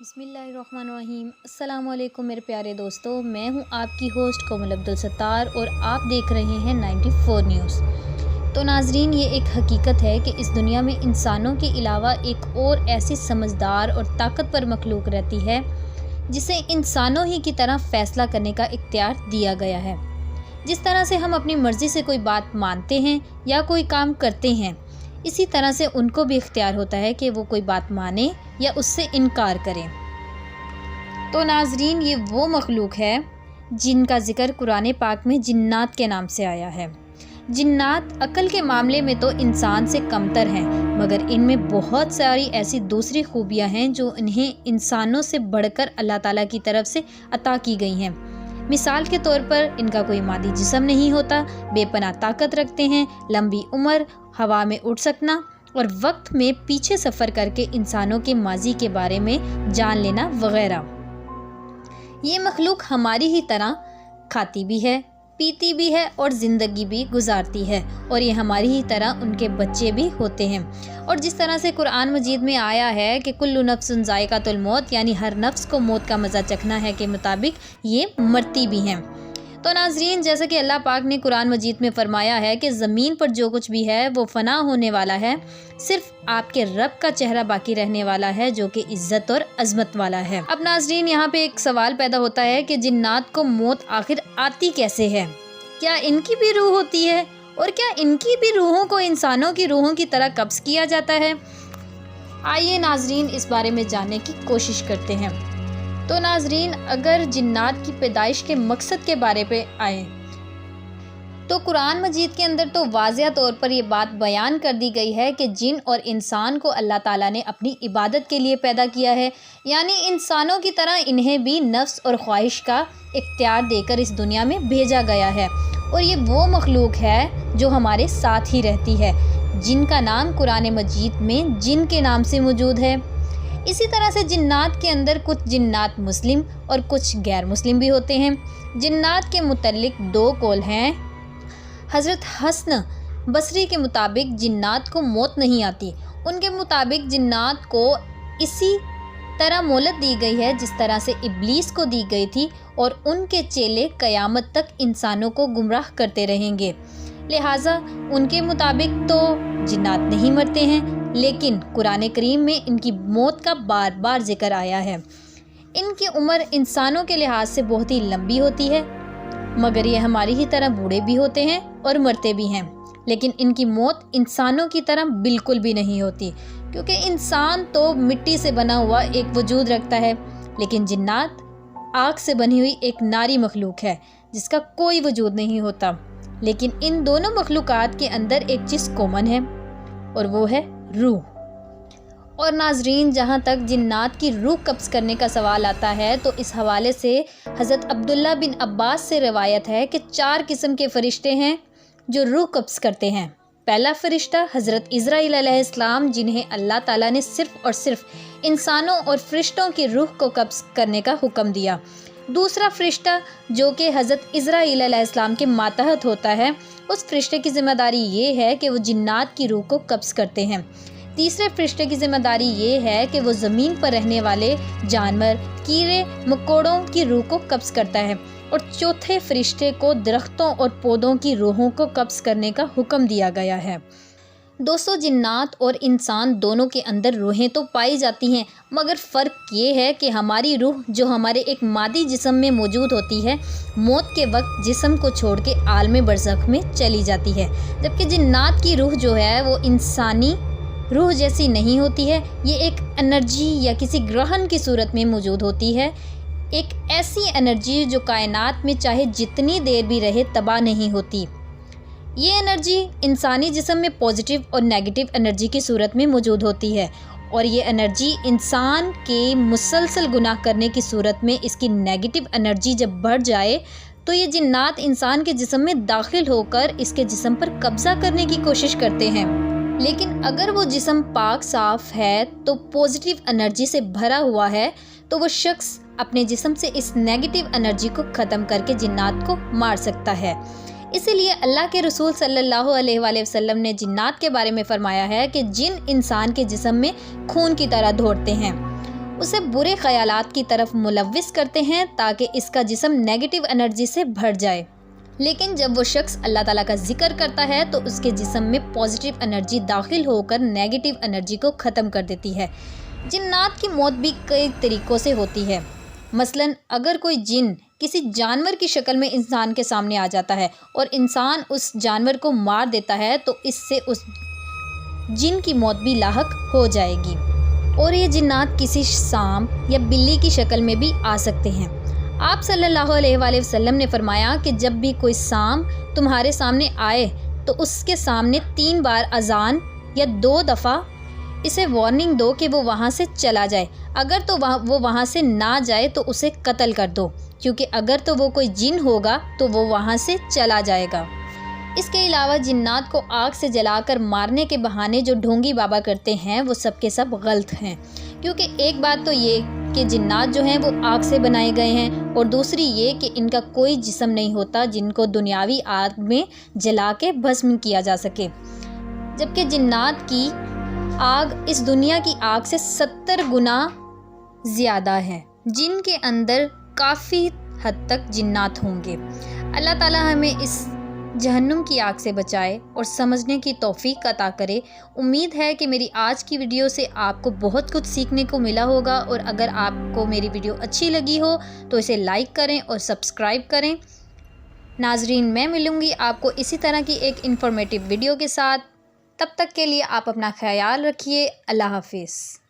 بسم اللہ الرحمن الرحیم۔ السلام علیکم میرے پیارے دوستو، میں ہوں آپ کی ہوسٹ کومل عبدالستار اور آپ دیکھ رہے ہیں 94 نیوز۔ تو ناظرین، یہ ایک حقیقت ہے کہ اس دنیا میں انسانوں کے علاوہ ایک اور ایسی سمجھدار اور طاقتور مخلوق رہتی ہے جسے انسانوں ہی کی طرح فیصلہ کرنے کا اختیار دیا گیا ہے۔ جس طرح سے ہم اپنی مرضی سے کوئی بات مانتے ہیں یا کوئی کام کرتے ہیں، اسی طرح سے ان کو بھی اختیار ہوتا ہے کہ وہ کوئی بات مانے یا اس سے انکار کریں۔ تو ناظرین، یہ وہ مخلوق ہے جن کا ذکر قرآن پاک میں جنات کے نام سے آیا ہے۔ جنات عقل کے معاملے میں تو انسان سے کمتر ہیں، مگر ان میں بہت ساری ایسی دوسری خوبیاں ہیں جو انہیں انسانوں سے بڑھ کر اللہ تعالیٰ کی طرف سے عطا کی گئی ہیں۔ مثال کے طور پر ان کا کوئی مادی جسم نہیں ہوتا، بے پناہ طاقت رکھتے ہیں، لمبی عمر، ہوا میں اڑ سکنا اور وقت میں پیچھے سفر کر کے انسانوں کے ماضی کے بارے میں جان لینا وغیرہ۔ یہ مخلوق ہماری ہی طرح کھاتی بھی ہے، پیتی بھی ہے اور زندگی بھی گزارتی ہے، اور یہ ہماری ہی طرح ان کے بچے بھی ہوتے ہیں۔ اور جس طرح سے قرآن مجید میں آیا ہے کہ کل نفس ذائقۃ الموت، یعنی ہر نفس کو موت کا مزہ چکھنا ہے کے مطابق یہ مرتی بھی ہیں۔ تو ناظرین، جیسا کہ اللہ پاک نے قرآن مجید میں فرمایا ہے کہ زمین پر جو کچھ بھی ہے وہ فنا ہونے والا ہے، صرف آپ کے رب کا چہرہ باقی رہنے والا ہے جو کہ عزت اور عظمت والا ہے۔ اب ناظرین، یہاں پہ ایک سوال پیدا ہوتا ہے کہ جنات کو موت آخر آتی کیسے ہے؟ کیا ان کی بھی روح ہوتی ہے؟ اور کیا ان کی بھی روحوں کو انسانوں کی روحوں کی طرح قبض کیا جاتا ہے؟ آئیے ناظرین، اس بارے میں جاننے کی کوشش کرتے ہیں۔ تو ناظرین، اگر جنات کی پیدائش کے مقصد کے بارے پہ آئیں تو قرآن مجید کے اندر تو واضح طور پر یہ بات بیان کر دی گئی ہے کہ جن اور انسان کو اللہ تعالیٰ نے اپنی عبادت کے لیے پیدا کیا ہے، یعنی انسانوں کی طرح انہیں بھی نفس اور خواہش کا اختیار دے کر اس دنیا میں بھیجا گیا ہے۔ اور یہ وہ مخلوق ہے جو ہمارے ساتھ ہی رہتی ہے، جن کا نام قرآن مجید میں جن کے نام سے موجود ہے۔ اسی طرح سے جنات کے اندر کچھ جنات مسلم اور کچھ غیر مسلم بھی ہوتے ہیں۔ جنات کے متعلق دو قول ہیں۔ حضرت حسن بصری کے مطابق جنات کو موت نہیں آتی۔ ان کے مطابق جنات کو اسی طرح مہلت دی گئی ہے جس طرح سے ابلیس کو دی گئی تھی، اور ان کے چیلے قیامت تک انسانوں کو گمراہ کرتے رہیں گے۔ لہٰذا ان کے مطابق تو جنات نہیں مرتے ہیں، لیکن قرآن کریم میں ان کی موت کا بار بار ذکر آیا ہے۔ ان کی عمر انسانوں کے لحاظ سے بہت ہی لمبی ہوتی ہے، مگر یہ ہماری ہی طرح بوڑھے بھی ہوتے ہیں اور مرتے بھی ہیں۔ لیکن ان کی موت انسانوں کی طرح بالکل بھی نہیں ہوتی، کیونکہ انسان تو مٹی سے بنا ہوا ایک وجود رکھتا ہے، لیکن جنات آگ سے بنی ہوئی ایک ناری مخلوق ہے جس کا کوئی وجود نہیں ہوتا۔ لیکن ان دونوں مخلوقات کے اندر ایک چیز کامن ہے، اور وہ ہے روح۔ اور ناظرین، جہاں تک جنات کی روح قبض کرنے کا سوال آتا ہے تو اس حوالے سے حضرت عبداللہ بن عباس سے روایت ہے کہ 4 قسم کے فرشتے ہیں جو روح قبض کرتے ہیں۔ پہلا فرشتہ حضرت عزرائیل علیہ السلام، جنہیں اللہ تعالیٰ نے صرف اور صرف انسانوں اور فرشتوں کی روح کو قبض کرنے کا حکم دیا۔ دوسرا فرشتہ جو کہ حضرت عزرائیل علیہ السلام کے ماتحت ہوتا ہے، اس فرشتے کی ذمہ داری یہ ہے کہ وہ جنات کی روح کو قبض کرتے ہیں۔ تیسرے فرشتے کی ذمہ داری یہ ہے کہ وہ زمین پر رہنے والے جانور، کیڑے مکوڑوں کی روح کو قبض کرتا ہے، اور چوتھے فرشتے کو درختوں اور پودوں کی روحوں کو قبض کرنے کا حکم دیا گیا ہے۔ دوستو، جنات اور انسان دونوں کے اندر روحیں تو پائی جاتی ہیں، مگر فرق یہ ہے کہ ہماری روح جو ہمارے ایک مادی جسم میں موجود ہوتی ہے، موت کے وقت جسم کو چھوڑ کے عالم برزخ میں چلی جاتی ہے، جبکہ جنات کی روح جو ہے وہ انسانی روح جیسی نہیں ہوتی ہے۔ یہ ایک انرجی یا کسی گرہن کی صورت میں موجود ہوتی ہے، ایک ایسی انرجی جو کائنات میں چاہے جتنی دیر بھی رہے تباہ نہیں ہوتی۔ یہ انرجی انسانی جسم میں پازیٹیو اور نیگیٹو انرجی کی صورت میں موجود ہوتی ہے، اور یہ انرجی انسان کے مسلسل گناہ کرنے کی صورت میں اس کی نیگیٹو انرجی جب بڑھ جائے تو یہ جنات انسان کے جسم میں داخل ہو کر اس کے جسم پر قبضہ کرنے کی کوشش کرتے ہیں۔ لیکن اگر وہ جسم پاک صاف ہے تو پازیٹیو انرجی سے بھرا ہوا ہے، تو وہ شخص اپنے جسم سے اس نیگیٹو انرجی کو ختم کر کے جنات کو مار سکتا ہے۔ اسی لیے اللہ کے رسول صلی اللہ علیہ وآلہ وسلم نے جنات کے بارے میں فرمایا ہے کہ جن انسان کے جسم میں خون کی طرح دوڑتے ہیں، اسے برے خیالات کی طرف ملوث کرتے ہیں تاکہ اس کا جسم نیگیٹو انرجی سے بھر جائے۔ لیکن جب وہ شخص اللہ تعالیٰ کا ذکر کرتا ہے تو اس کے جسم میں پازیٹیو انرجی داخل ہو کر نیگیٹو انرجی کو ختم کر دیتی ہے۔ جنات کی موت بھی کئی طریقوں سے ہوتی ہے۔ مثلاً اگر کوئی جن کسی جانور کی شکل میں انسان کے سامنے آ جاتا ہے اور انسان اس جانور کو مار دیتا ہے تو اس سے اس جن کی موت بھی لاحق ہو جائے گی۔ اور یہ جنات کسی سانپ یا بلی کی شکل میں بھی آ سکتے ہیں۔ آپ صلی اللہ علیہ وآلہ وسلم نے فرمایا کہ جب بھی کوئی سانپ تمہارے سامنے آئے تو اس کے سامنے 3 بار اذان یا 2 دفعہ اسے وارننگ دو کہ وہ وہاں سے چلا جائے۔ اگر تو وہ وہاں سے نہ جائے تو اسے قتل کر دو، کیونکہ اگر تو وہ کوئی جن ہوگا تو وہ وہاں سے چلا جائے گا۔ اس کے علاوہ جنات کو آگ سے جلا کر مارنے کے بہانے جو ڈھونگی بابا کرتے ہیں وہ سب کے سب غلط ہیں، کیونکہ ایک بات تو یہ کہ جنات جو ہیں وہ آگ سے بنائے گئے ہیں، اور دوسری یہ کہ ان کا کوئی جسم نہیں ہوتا جن کو دنیاوی آگ میں جلا کے بھسم کیا جا سکے، جبکہ جنات کی آگ اس دنیا کی آگ سے 70 گنا زیادہ ہے، جن کے اندر کافی حد تک جنات ہوں گے۔ اللہ تعالی ہمیں اس جہنم کی آگ سے بچائے اور سمجھنے کی توفیق عطا کرے۔ امید ہے کہ میری آج کی ویڈیو سے آپ کو بہت کچھ سیکھنے کو ملا ہوگا، اور اگر آپ کو میری ویڈیو اچھی لگی ہو تو اسے لائک کریں اور سبسکرائب کریں۔ ناظرین، میں ملوں گی آپ کو اسی طرح کی ایک انفارمیٹیو ویڈیو کے ساتھ۔ تب تک کے لیے آپ اپنا خیال رکھیے۔ اللہ حافظ۔